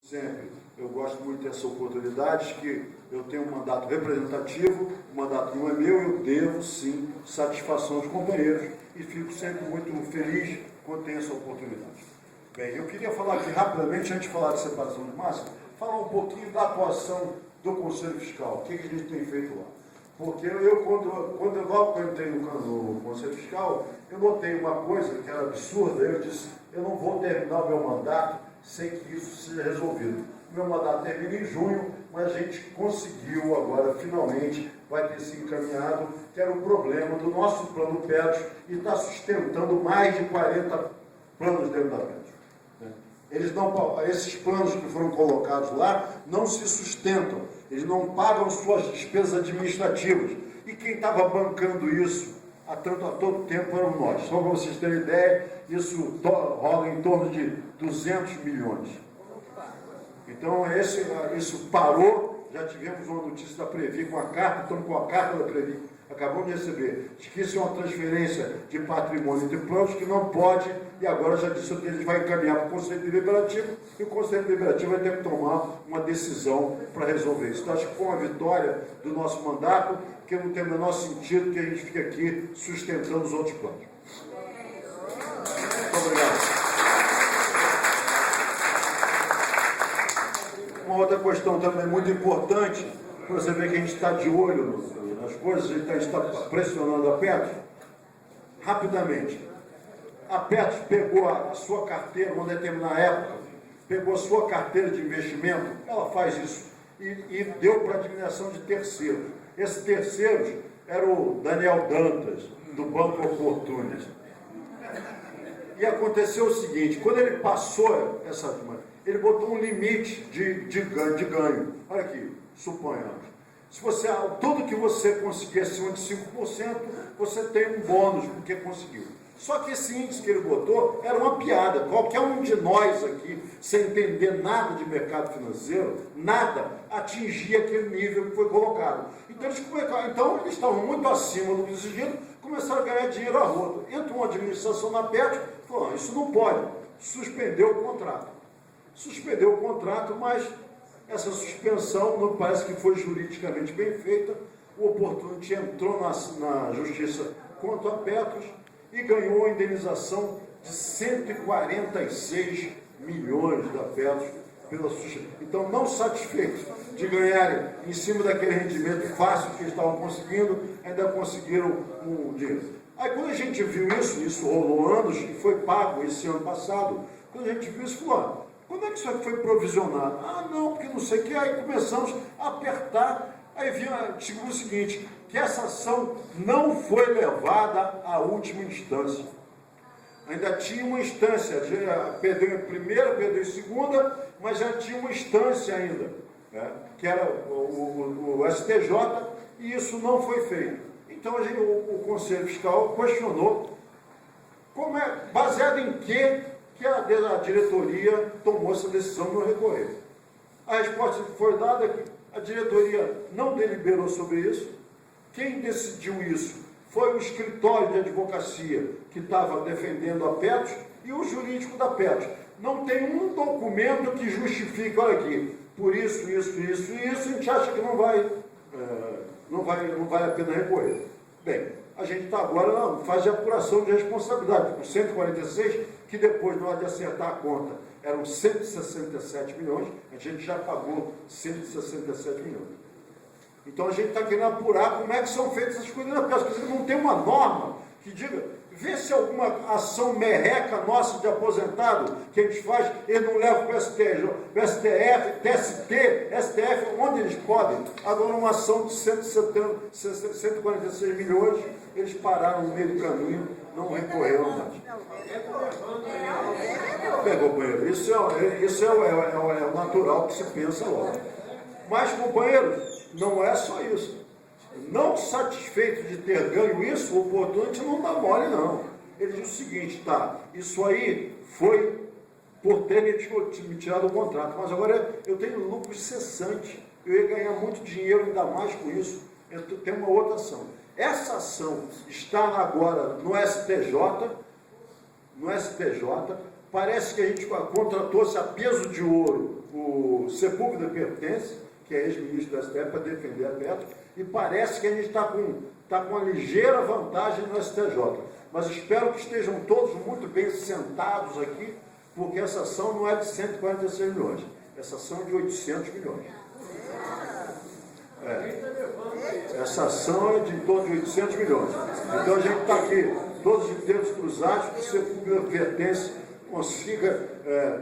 Sempre, eu gosto muito dessas oportunidades, que eu tenho um mandato representativo, o mandato não é meu, eu devo sim satisfação aos companheiros e fico sempre muito feliz quando tenho essa oportunidade. Bem, eu queria falar aqui rapidamente, antes de falar de separação de massa, falar um pouquinho da atuação do Conselho Fiscal, o que a gente tem feito lá. Porque logo que eu entrei no Conselho Fiscal, eu notei uma coisa que era absurda, eu disse, eu não vou terminar o meu mandato sem que isso seja resolvido. O meu mandato termina em junho, mas a gente conseguiu agora, finalmente, vai ter se encaminhado, que era o problema do nosso plano Petros, e está sustentando mais de 40 planos dentro da Petros. Esses planos que foram colocados lá não se sustentam, eles não pagam suas despesas administrativas. E quem estava bancando isso há todo tempo eram nós. Só para vocês terem ideia, isso rola em torno de 200 milhões. Então, isso parou, já tivemos uma notícia da Previ com a carta, estamos com a carta da Previ, acabamos de receber, de que isso é uma transferência de patrimônio de planos que não pode, e agora já disse que a gente vai encaminhar para o Conselho Deliberativo, e o Conselho Deliberativo vai ter que tomar uma decisão para resolver isso. Então, acho que foi uma vitória do nosso mandato, que não tem o menor sentido que a gente fique aqui sustentando os outros planos. Muito obrigado. Uma outra questão também muito importante, para você ver que a gente está de olho nas coisas, a gente está pressionando a Petros, rapidamente. A Petros pegou a sua carteira, uma determinada época, pegou a sua carteira de investimento, ela faz isso, e deu para a administração de terceiros. Esses terceiros eram o Daniel Dantas, do Banco Opportunity. E aconteceu o seguinte, quando ele passou ele botou um limite de ganho. Olha aqui, suponhamos. Se você, tudo que você conseguir acima de 5%, você tem um bônus porque conseguiu. Só que esse índice que ele botou era uma piada. Qualquer um de nós aqui, sem entender nada de mercado financeiro, nada, atingia aquele nível que foi colocado. Então eles estavam muito acima do exigido, começaram a ganhar dinheiro à roda. Entra uma administração na Petros, falou, isso não pode, suspendeu o contrato. Suspendeu o contrato, mas essa suspensão não parece que foi juridicamente bem feita. O Opportunity entrou na justiça contra a Petros e ganhou a indenização de 146 milhões da Petros pela suspensão. Então, não satisfeitos de ganharem em cima daquele rendimento fácil que eles estavam conseguindo, ainda conseguiram um dinheiro. Aí, quando a gente viu isso rolou anos e foi pago esse ano passado, quando a gente viu isso, falou, quando é que isso foi provisionado? Ah, não, porque não sei o que. Aí começamos a apertar. Aí descobriu o seguinte, que essa ação não foi levada à última instância. Ainda tinha uma instância, perdeu em primeira, perdeu em segunda, mas já tinha uma instância ainda, né, que era o STJ, e isso não foi feito. Então o Conselho Fiscal questionou, baseado em que a diretoria tomou essa decisão de não recorrer. A resposta que foi dada é que a diretoria não deliberou sobre isso. Quem decidiu isso foi o escritório de advocacia que estava defendendo a Petros e o jurídico da Petros. Não tem um documento que justifique, olha aqui, por isso, a gente acha que não vale a pena recorrer. Bem, a gente está agora na fase de apuração de responsabilidade, por 146, que depois, na hora de acertar a conta, eram 167 milhões, a gente já pagou 167 milhões. Então a gente está querendo apurar como é que são feitas essas coisas, porque não tem uma norma que diga, vê se alguma ação merreca nossa de aposentado que a gente faz, ele não leva para o STF, TST, STF, onde eles podem. Agora uma ação de 146 milhões, eles pararam no meio do caminho, não recorreram mais. Bem, companheiro, isso é o natural que se pensa logo. Mas, companheiros, não é só isso. Não satisfeito de ter ganho isso, o Opportunity não dá mole, não. Ele diz o seguinte, tá, isso aí foi por ter me tirado o contrato, mas agora eu tenho lucro cessante, eu ia ganhar muito dinheiro, ainda mais com isso, eu tenho uma outra ação. Essa ação está agora no STJ, Parece que a gente contratou-se a peso de ouro o Sepúlveda Pertence, que é ex-ministro da STF, para defender a Petro, e parece que a gente está com uma ligeira vantagem no STJ. Mas espero que estejam todos muito bem sentados aqui, porque essa ação não é de 146 milhões, essa ação é de 800 milhões. Essa ação é de em torno de 800 milhões. Então a gente está aqui, todos os dedos cruzados, que o Sepúlveda Pertence consiga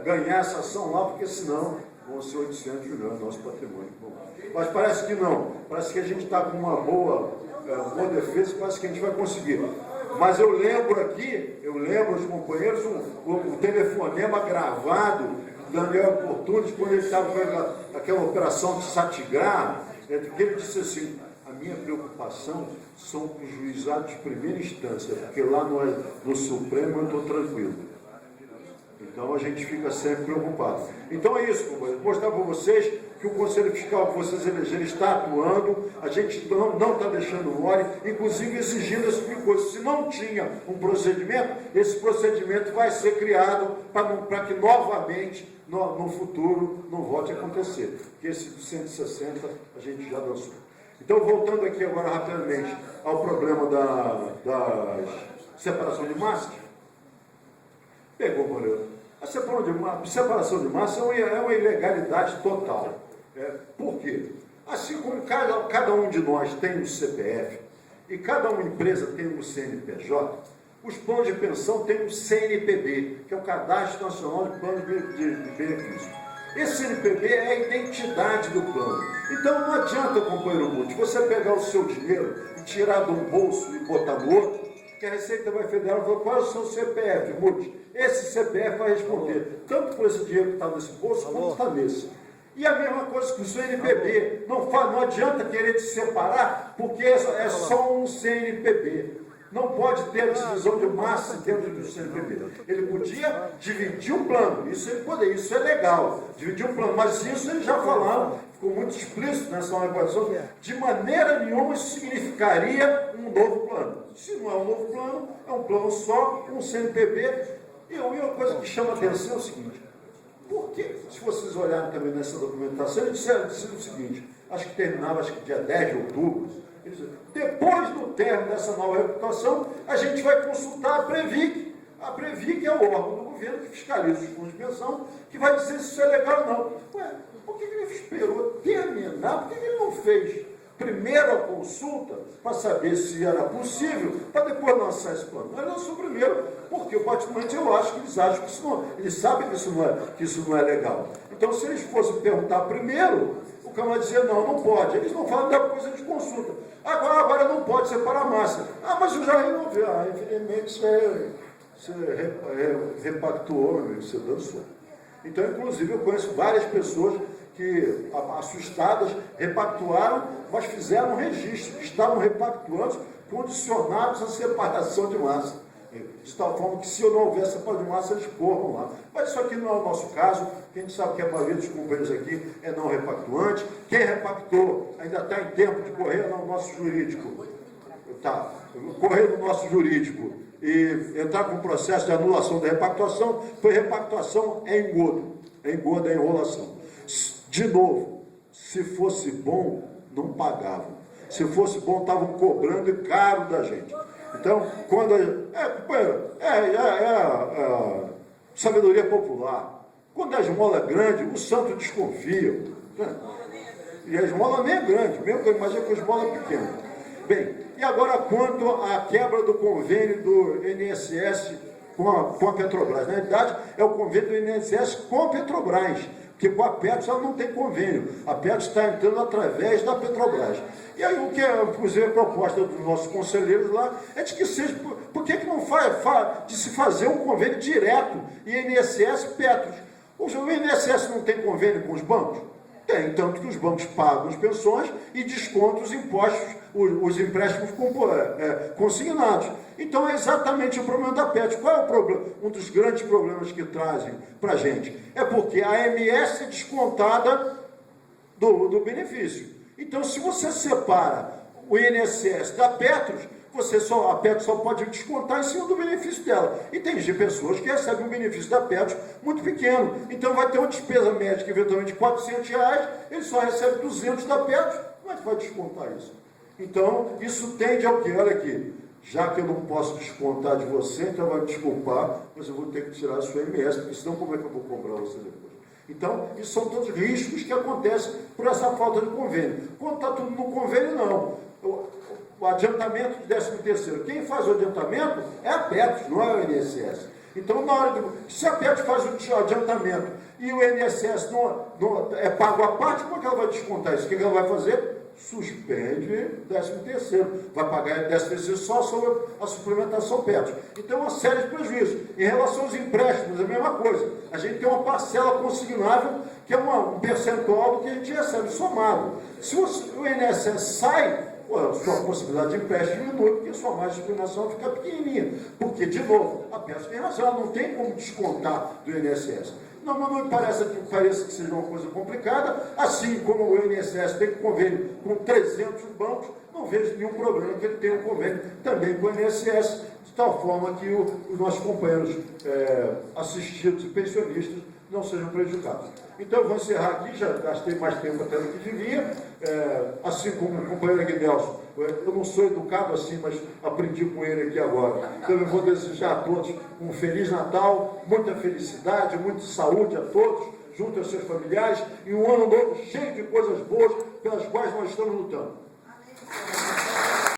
ganhar essa ação lá, porque senão vão ser 800 milhões do nosso patrimônio. Bom, mas parece que não, parece que a gente está com uma boa defesa, parece que a gente vai conseguir. Mas eu lembro aqui, aos companheiros, um telefonema gravado do Daniel Fortunes, quando ele estava com aquela operação de Satigar, que ele disse assim: a minha preocupação são os juizados de primeira instância, porque lá no Supremo eu estou tranquilo. Então a gente fica sempre preocupado. Então é isso, companheiro. Mostrar para vocês que o Conselho Fiscal que vocês elegeram está atuando, a gente não está deixando mole, inclusive exigindo esse tipo de coisa. Se não tinha um procedimento, esse procedimento vai ser criado para que novamente, no futuro, não volte a acontecer. Porque esse 160 a gente já dançou. Então, voltando aqui agora rapidamente ao problema da separação de massas, pegou, goleiro. A separação de massa é uma ilegalidade total. Por quê? Assim como cada um de nós tem um CPF e cada uma empresa tem um CNPJ, os planos de pensão têm um CNPB, que é o Cadastro Nacional de Planos de Benefícios. Esse CNPB é a identidade do plano. Então não adianta, companheiro Muti, você pegar o seu dinheiro e tirar de um bolso e botar no outro, que a Receita Federal falou: qual é o seu CPF, Muti? Esse CPF vai responder tanto por esse dinheiro que está nesse bolso, quanto está nesse. E a mesma coisa que o CNPB. Não adianta querer te separar, porque é só um CNPB. Não pode ter divisão de massa dentro do CNPB. Ele podia dividir o plano, isso é legal, dividir o plano, mas isso eles já falaram, ficou muito explícito nessa negociação, de maneira nenhuma isso significaria um novo plano. Se não é um novo plano, é um plano só, um CNPB. E uma coisa que chama a atenção é o seguinte: por que, se vocês olharem também nessa documentação, eles disseram o seguinte, acho que terminava dia 10 de outubro, eles disseram: depois do término dessa nova reputação, a gente vai consultar a Previc. A Previc é o órgão do governo que fiscaliza os fundos de pensão, que vai dizer se isso é legal ou não. Ué, por que ele esperou terminar? Por que ele não fez primeiro a consulta para saber se era possível, para depois lançar esse plano? Mas lançou primeiro, porque praticamente eu acho que eles acham que isso não, eles sabem que isso não é legal. Então, se eles fossem perguntar primeiro, o cara vai dizer: não pode. Eles não falam, depois a gente consulta. Agora não pode separar a massa. Mas eu já resolvi. Evidentemente você repactuou, meu amigo, você dançou. Então, inclusive, eu conheço várias pessoas que, assustadas, repactuaram, mas fizeram um registro, estavam repactuando, condicionados à separação de massa. De tal forma que, se eu não houvesse separação de massa, eles corram lá. Mas isso aqui não é o nosso caso, que a gente sabe que a maioria dos companheiros aqui é não repactuante. Quem repactou ainda está em tempo de correr no nosso jurídico. Correr no nosso jurídico e entrar com o processo de anulação da repactuação, foi repactuação engodo, é enrolação. De novo, se fosse bom, não pagavam. Se fosse bom, estavam cobrando caro da gente. Então, quando a sabedoria popular, quando a esmola é grande, o santo desconfia. Né? E a esmola nem é grande, mesmo que eu imagino que a esmola é pequena. Bem, e agora quanto à quebra do convênio do INSS com a Petrobras. Na realidade, é o convênio do INSS com a Petrobras, porque com a Petros ela não tem convênio. A Petros está entrando através da Petrobras. E aí o que é, inclusive, a proposta dos nossos conselheiros lá é de que seja, por que não de se fazer um convênio direto INSS-Petros? O INSS não tem convênio com os bancos? Tem, tanto que os bancos pagam as pensões e descontam os impostos, os empréstimos consignados. Então é exatamente o problema da Petros. Qual é o problema? Um dos grandes problemas que trazem para a gente é porque a MS é descontada do benefício. Então, se você separa o INSS da Petros, a PET só pode descontar em cima do benefício dela. E tem pessoas que recebem um benefício da PET muito pequeno. Então vai ter uma despesa médica, eventualmente de R$400, ele só recebe 200 da PET, como é que vai descontar isso? Então, isso tende ao quê? Olha aqui, já que eu não posso descontar de você, então vai me desculpar, mas eu vou ter que tirar a sua MS, porque senão como é que eu vou cobrar você depois? Então, isso são todos riscos que acontecem por essa falta de convênio. Quando está tudo no convênio, não. O adiantamento de 13º, quem faz o adiantamento é a PET, não é o INSS. Então, se a PET faz o adiantamento e o INSS não é pago à parte, como é que ela vai descontar isso? O que ela vai fazer? Suspende 13º. Vai pagar 13º só sobre a suplementação PET. Então, uma série de prejuízos. Em relação aos empréstimos, é a mesma coisa. A gente tem uma parcela consignável, que é um percentual do que a gente recebe somado. Se o INSS sai, a sua possibilidade de empréstimo diminui, porque a sua margem de discriminação fica pequenininha. Porque, de novo, a PET tem razão, ela não tem como descontar do INSS. Não, mas não me parece que seja uma coisa complicada, assim como o INSS tem convênio com 300 bancos, não vejo nenhum problema que ele tenha um convênio também com o INSS, de tal forma que os nossos companheiros assistidos e pensionistas não sejam prejudicados. Então, eu vou encerrar aqui, já gastei mais tempo até do que devia, assim como o companheiro Aguinelson. Eu não sou educado assim, mas aprendi com ele aqui agora. Então, eu vou desejar a todos um Feliz Natal, muita felicidade, muita saúde a todos, junto aos seus familiares, e um ano novo cheio de coisas boas pelas quais nós estamos lutando. Amém.